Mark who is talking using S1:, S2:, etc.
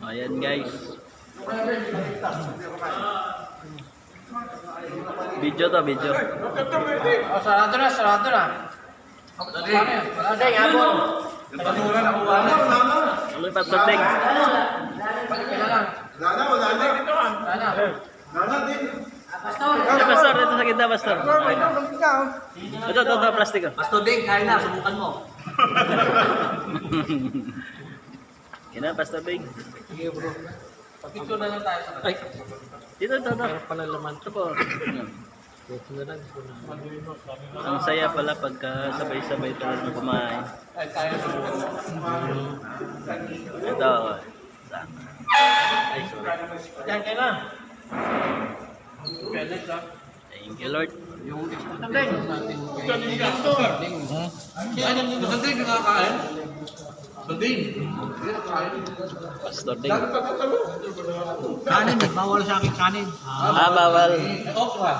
S1: Ayan guys. Video to, video.
S2: Oh, sarado na, sarado na. Wala din, habol.
S1: Ano yung Pastor Deng?
S2: Kailan lang. Wala na.
S1: Ay, Pastor, dito sa gitna, Pastor. Ito, plastic.
S3: Pastor Ding, kaya na, subukan mo.
S1: Yan na, Pastor Deng.
S2: Sige bro. Pag-picture na lang tayo sa
S1: Ay, dito.
S2: pala laman.
S1: Ito po.
S2: Ito na lang.
S1: Ang saya pala pagka sabay-sabay talaga kumain.
S2: Ay, kaya na.
S1: Ito. Ay, sorry.
S2: Yan, kaya na. Pelet lang.
S1: Thank you, Lord.
S2: Yung Sandeng. Sandeng, nakakain? Sandeng.
S1: Pastor Deng.
S3: Kanin, bawal sa akin kanin.
S1: Bawal.
S2: Okra.